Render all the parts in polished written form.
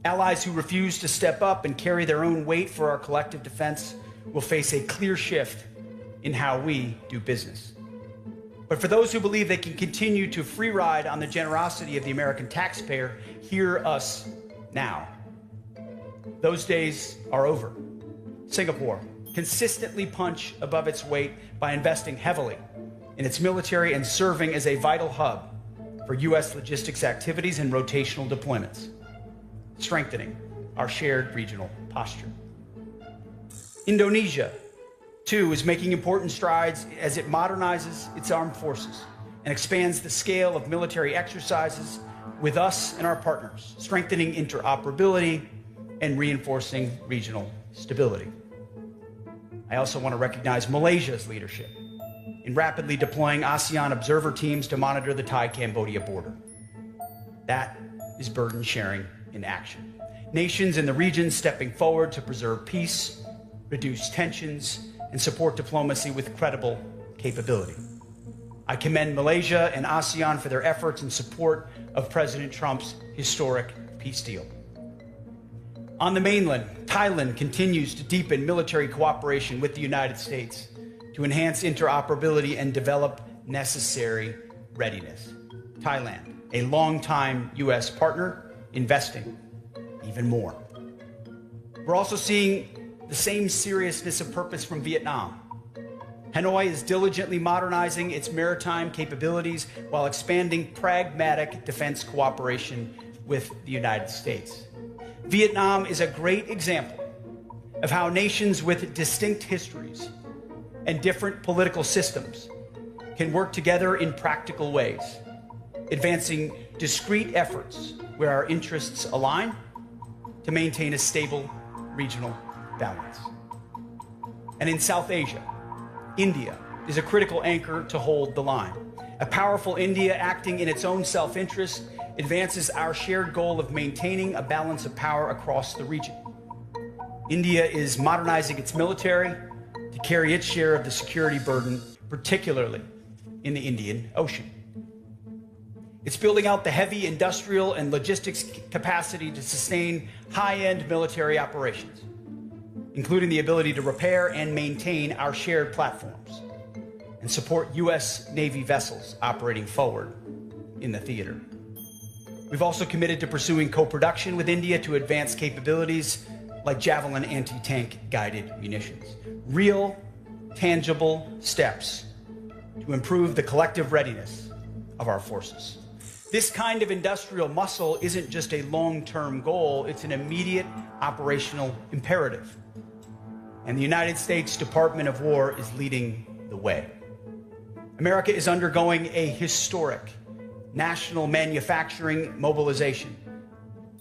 Allies who refuse to step up and carry their own weight for our collective defense will face a clear shift in how we do business. But for those who believe they can continue to free ride on the generosity of the American taxpayer, hear us now. Those days are over. Singapore consistently punch above its weight by investing heavily in its military and serving as a vital hub for U.S. logistics activities and rotational deployments, strengthening our shared regional posture. Indonesia, too, is making important strides as it modernizes its armed forces and expands the scale of military exercises with us and our partners, strengthening interoperability and reinforcing regional stability. I also want to recognize Malaysia's leadership in rapidly deploying ASEAN observer teams to monitor the Thai-Cambodia border. That is burden sharing in action. Nations in the region stepping forward to preserve peace, reduce tensions, and support diplomacy with credible capability. I commend Malaysia and ASEAN for their efforts in support of President Trump's historic peace deal. On the mainland, Thailand continues to deepen military cooperation with the United States to enhance interoperability and develop necessary readiness. Thailand, a longtime U.S. partner, investing even more. We're also seeing the same seriousness of purpose from Vietnam. Hanoi is diligently modernizing its maritime capabilities while expanding pragmatic defense cooperation with the United States. Vietnam is a great example of how nations with distinct histories and different political systems can work together in practical ways, advancing discrete efforts where our interests align to maintain a stable regional balance. And in South Asia, India is a critical anchor to hold the line. A powerful India acting in its own self-interest advances our shared goal of maintaining a balance of power across the region. India is modernizing its military to carry its share of the security burden, particularly in the Indian Ocean. It's building out the heavy industrial and logistics capacity to sustain high-end military operations, including the ability to repair and maintain our shared platforms and support U.S. Navy vessels operating forward in the theater. We've also committed to pursuing co-production with India to advance capabilities like Javelin anti-tank guided munitions. Real, tangible steps to improve the collective readiness of our forces. This kind of industrial muscle isn't just a long-term goal, it's an immediate operational imperative. And the United States Department of War is leading the way. America is undergoing a historic national manufacturing mobilization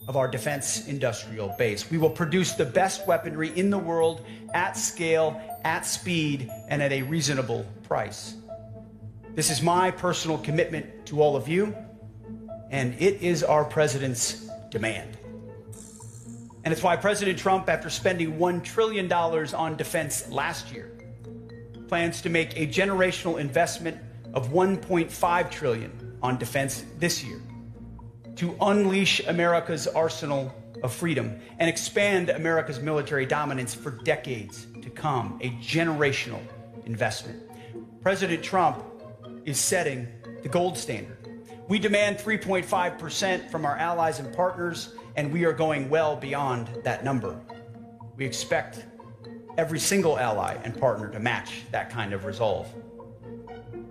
of our defense industrial base. We will produce the best weaponry in the world at scale, at speed, and at a reasonable price. This is my personal commitment to all of you, and it is our president's demand. And it's why President Trump, after spending $1 trillion on defense last year, plans to make a generational investment of $1.5 trillion on defense this year to unleash America's arsenal of freedom and expand America's military dominance for decades to come, a generational investment. President Trump is setting the gold standard. We demand 3.5% from our allies and partners, and we are going well beyond that number. We expect every single ally and partner to match that kind of resolve.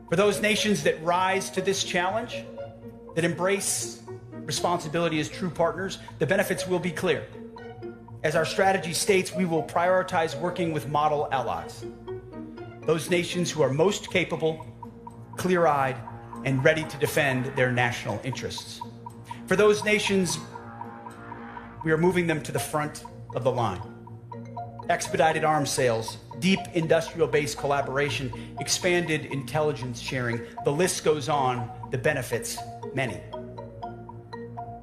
For those nations that rise to this challenge, that embrace responsibility as true partners, the benefits will be clear. As our strategy states, we will prioritize working with model allies, those nations who are most capable, clear-eyed, and ready to defend their national interests. For those nations, we are moving them to the front of the line. Expedited arms sales, deep industrial base collaboration, expanded intelligence sharing. The list goes on, the benefits many.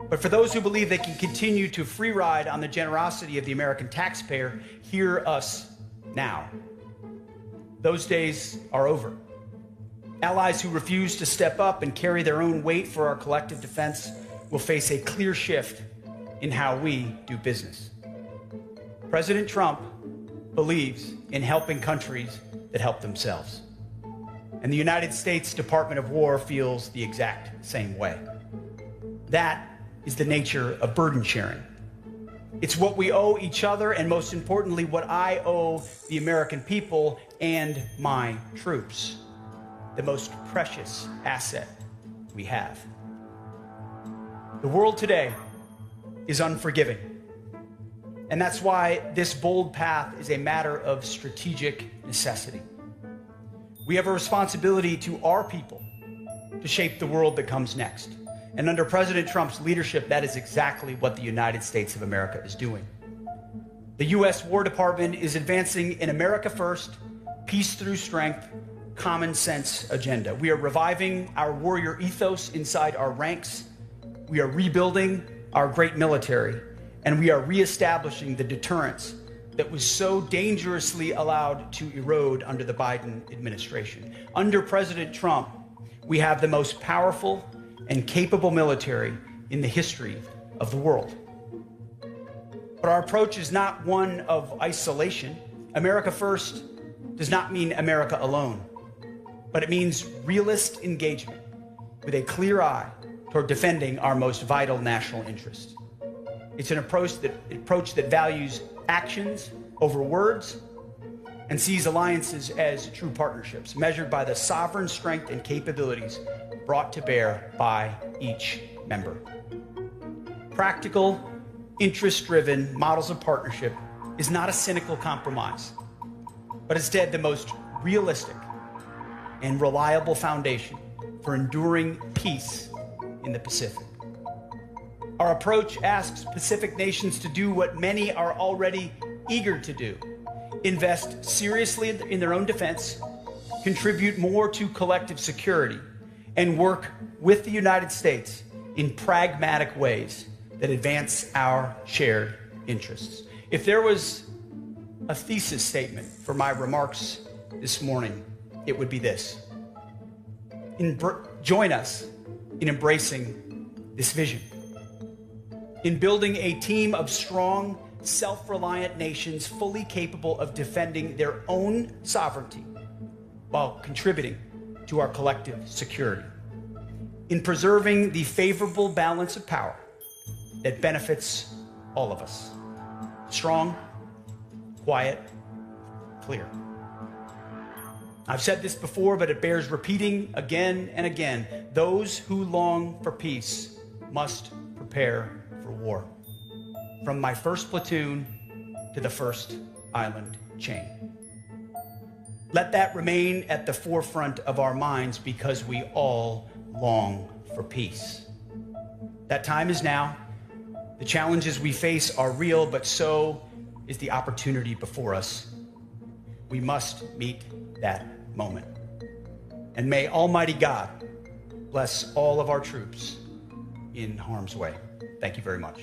But for those who believe they can continue to free ride on the generosity of the American taxpayer, hear us now. Those days are over. Allies who refuse to step up and carry their own weight for our collective defense will face a clear shift in how we do business. President Trump believes in helping countries that help themselves. And the United States Department of War feels the exact same way. That is the nature of burden sharing. It's what we owe each other, and most importantly, what I owe the American people and my troops, the most precious asset we have. The world today is unforgiving, and that's why this bold path is a matter of strategic necessity. We have a responsibility to our people to shape the world that comes next. And under President Trump's leadership, that is exactly what the United States of America is doing. The U.S. War Department is advancing an America first, peace through strength, common sense agenda. We are reviving our warrior ethos inside our ranks. We are rebuilding our great military, and we are reestablishing the deterrence that was so dangerously allowed to erode under the Biden administration. Under President Trump, we have the most powerful and capable military in the history of the world. But our approach is not one of isolation. America first does not mean America alone, but it means realist engagement with a clear eye toward defending our most vital national interests. It's an approach that values actions over words and sees alliances as true partnerships, measured by the sovereign strength and capabilities brought to bear by each member. Practical, interest-driven models of partnership is not a cynical compromise, but instead the most realistic and reliable foundation for enduring peace in the Pacific. Our approach asks Pacific nations to do what many are already eager to do: invest seriously in their own defense, contribute more to collective security, and work with the United States in pragmatic ways that advance our shared interests. If there was a thesis statement for my remarks this morning, it would be this: join us in embracing this vision, in building a team of strong, self-reliant nations fully capable of defending their own sovereignty while contributing to our collective security, in preserving the favorable balance of power that benefits all of us. Strong, quiet, clear. I've said this before, but it bears repeating again and again. Those who long for peace must prepare for war. From my first platoon to the first island chain. Let that remain at the forefront of our minds, because we all long for peace. That time is now. The challenges we face are real, but so is the opportunity before us. We must meet that moment. And may Almighty God bless all of our troops in harm's way. Thank you very much.